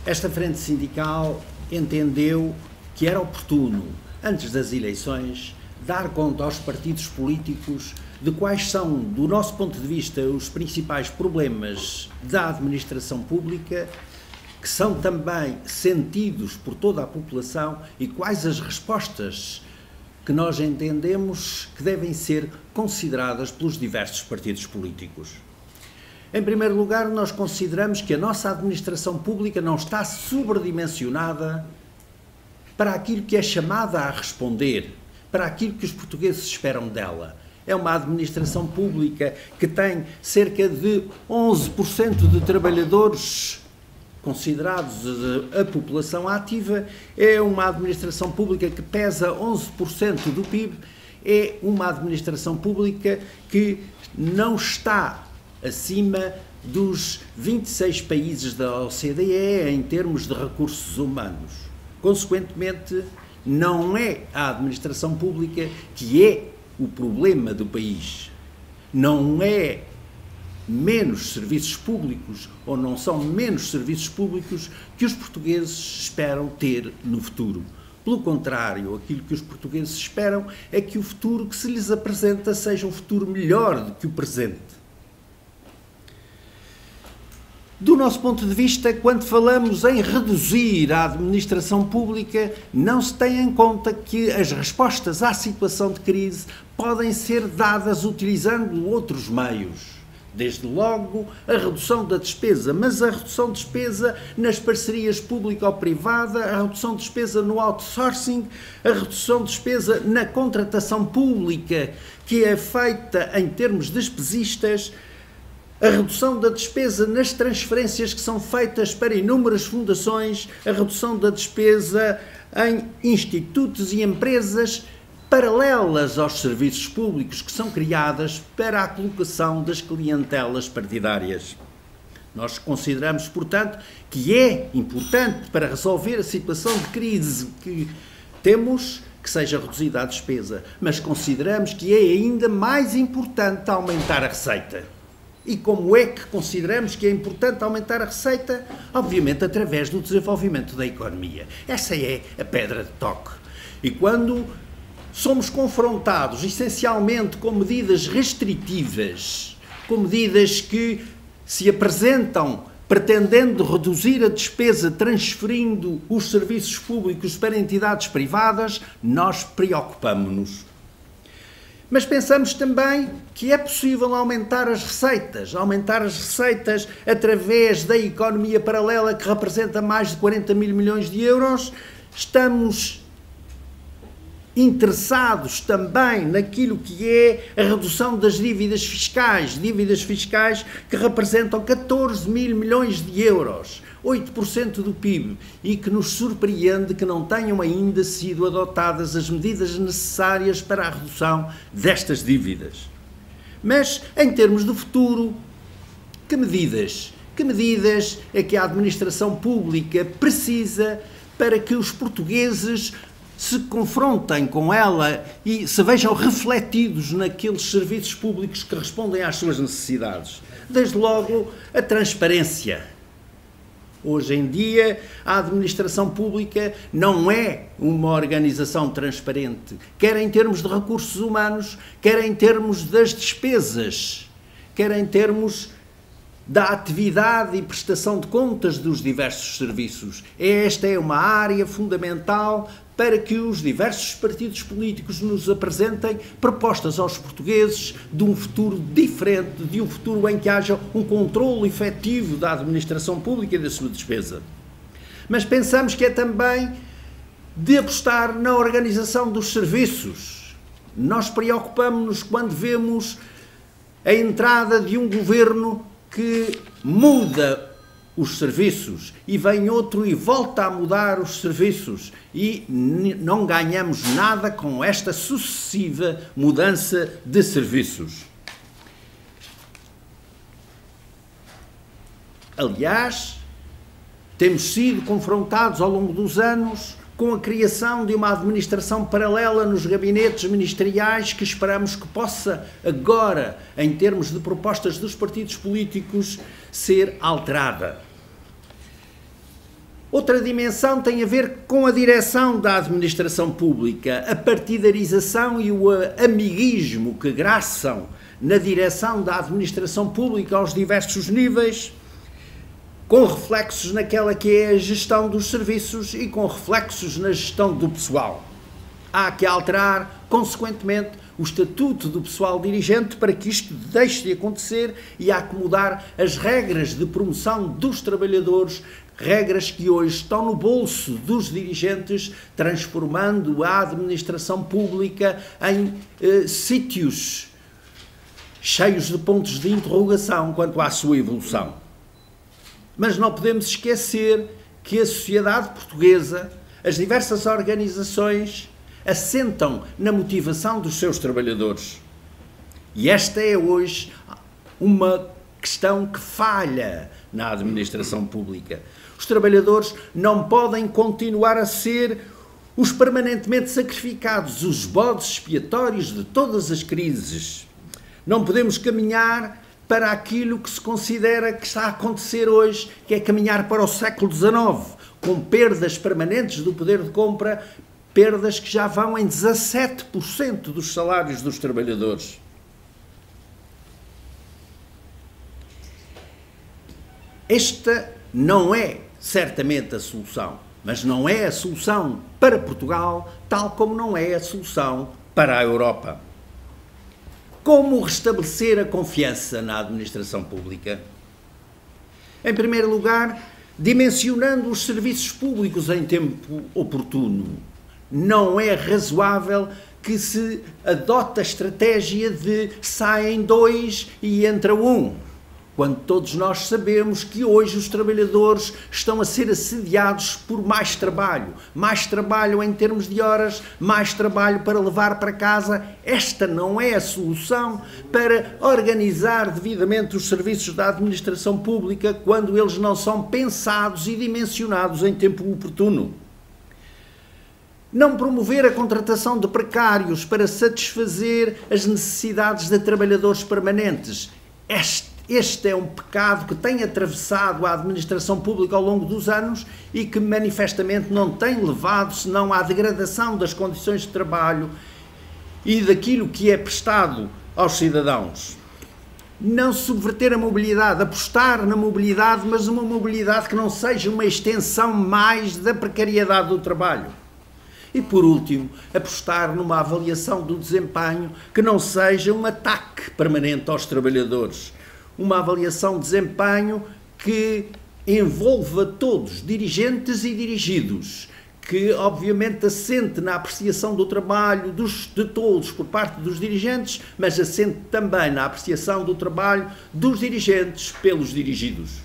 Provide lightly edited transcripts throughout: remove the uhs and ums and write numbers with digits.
Esta frente sindical entendeu que era oportuno, antes das eleições, dar conta aos partidos políticos de quais são, do nosso ponto de vista, os principais problemas da administração pública, que são também sentidos por toda a população, e quais as respostas que nós entendemos que devem ser consideradas pelos diversos partidos políticos. Em primeiro lugar, nós consideramos que a nossa administração pública não está sobredimensionada para aquilo que é chamada a responder, para aquilo que os portugueses esperam dela. É uma administração pública que tem cerca de 11% de trabalhadores considerados a população ativa, é uma administração pública que pesa 11% do PIB, é uma administração pública que não está acima dos 26 países da OCDE em termos de recursos humanos. Consequentemente, não é a administração pública que é o problema do país. Não é menos serviços públicos, ou não são menos serviços públicos que os portugueses esperam ter no futuro. Pelo contrário, aquilo que os portugueses esperam é que o futuro que se lhes apresenta seja um futuro melhor do que o presente. Do nosso ponto de vista, quando falamos em reduzir a administração pública, não se tem em conta que as respostas à situação de crise podem ser dadas utilizando outros meios. Desde logo, a redução da despesa, mas a redução de despesa nas parcerias público-privada, a redução de despesa no outsourcing, a redução de despesa na contratação pública, que é feita em termos despesistas, a redução da despesa nas transferências que são feitas para inúmeras fundações, a redução da despesa em institutos e empresas paralelas aos serviços públicos que são criadas para a colocação das clientelas partidárias. Nós consideramos, portanto, que é importante para resolver a situação de crise que temos que seja reduzida a despesa, mas consideramos que é ainda mais importante aumentar a receita. E como é que consideramos que é importante aumentar a receita? Obviamente através do desenvolvimento da economia. Essa é a pedra de toque. E quando somos confrontados essencialmente com medidas restritivas, com medidas que se apresentam pretendendo reduzir a despesa, transferindo os serviços públicos para entidades privadas, nós preocupamo-nos. Mas pensamos também que é possível aumentar as receitas através da economia paralela que representa mais de 40 mil milhões de euros. Estamos interessados também naquilo que é a redução das dívidas fiscais que representam 14 mil milhões de euros, 8% do PIB, e que nos surpreende que não tenham ainda sido adotadas as medidas necessárias para a redução destas dívidas. Mas, em termos de futuro, que medidas é que a administração pública precisa para que os portugueses se confrontem com ela e se vejam refletidos naqueles serviços públicos que respondem às suas necessidades? Desde logo, a transparência. Hoje em dia, a administração pública não é uma organização transparente, quer em termos de recursos humanos, quer em termos das despesas, quer em termos da atividade e prestação de contas dos diversos serviços. Esta é uma área fundamental para que os diversos partidos políticos nos apresentem propostas aos portugueses de um futuro diferente, de um futuro em que haja um controle efetivo da administração pública e da sua despesa. Mas pensamos que é também de apostar na organização dos serviços. Nós preocupamos-nos quando vemos a entrada de um governo que muda os serviços e vem outro e volta a mudar os serviços e não ganhamos nada com esta sucessiva mudança de serviços. Aliás, temos sido confrontados ao longo dos anos com a criação de uma administração paralela nos gabinetes ministeriais que esperamos que possa agora, em termos de propostas dos partidos políticos, ser alterada. Outra dimensão tem a ver com a direção da administração pública, a partidarização e o amiguismo que graçam na direção da administração pública aos diversos níveis, com reflexos naquela que é a gestão dos serviços e com reflexos na gestão do pessoal. Há que alterar, consequentemente, o estatuto do pessoal dirigente para que isto deixe de acontecer e há que mudar as regras de promoção dos trabalhadores, regras que hoje estão no bolso dos dirigentes, transformando a administração pública em sítios cheios de pontos de interrogação quanto à sua evolução. Mas não podemos esquecer que a sociedade portuguesa, as diversas organizações, assentam na motivação dos seus trabalhadores. E esta é hoje uma questão que falha na administração pública. Os trabalhadores não podem continuar a ser os permanentemente sacrificados, os bodes expiatórios de todas as crises. Não podemos caminhar para aquilo que se considera que está a acontecer hoje, que é caminhar para o século XIX, com perdas permanentes do poder de compra, perdas que já vão em 17% dos salários dos trabalhadores. Esta não é certamente a solução, mas não é a solução para Portugal, tal como não é a solução para a Europa. Como restabelecer a confiança na administração pública? Em primeiro lugar, dimensionando os serviços públicos em tempo oportuno. Não é razoável que se adote a estratégia de saem dois e entra um, quando todos nós sabemos que hoje os trabalhadores estão a ser assediados por mais trabalho em termos de horas, mais trabalho para levar para casa. Esta não é a solução para organizar devidamente os serviços da administração pública quando eles não são pensados e dimensionados em tempo oportuno. Não promover a contratação de precários para satisfazer as necessidades de trabalhadores permanentes. Este é um pecado que tem atravessado a administração pública ao longo dos anos e que manifestamente não tem levado senão à degradação das condições de trabalho e daquilo que é prestado aos cidadãos. Não subverter a mobilidade, apostar na mobilidade, mas uma mobilidade que não seja uma extensão mais da precariedade do trabalho. E, por último, apostar numa avaliação do desempenho que não seja um ataque permanente aos trabalhadores. Uma avaliação de desempenho que envolva todos, dirigentes e dirigidos, que obviamente assente na apreciação do trabalho de todos por parte dos dirigentes, mas assente também na apreciação do trabalho dos dirigentes pelos dirigidos.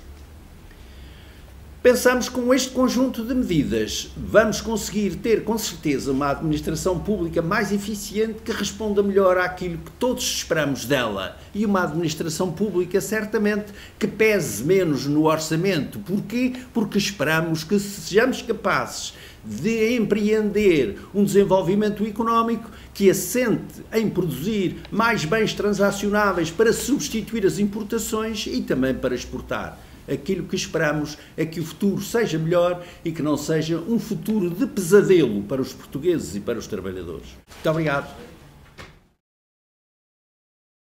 Pensamos que com este conjunto de medidas vamos conseguir ter com certeza uma administração pública mais eficiente que responda melhor àquilo que todos esperamos dela e uma administração pública certamente que pese menos no orçamento. Porquê? Porque esperamos que sejamos capazes de empreender um desenvolvimento económico que assente em produzir mais bens transacionáveis para substituir as importações e também para exportar. Aquilo que esperamos é que o futuro seja melhor e que não seja um futuro de pesadelo para os portugueses e para os trabalhadores. Muito obrigado.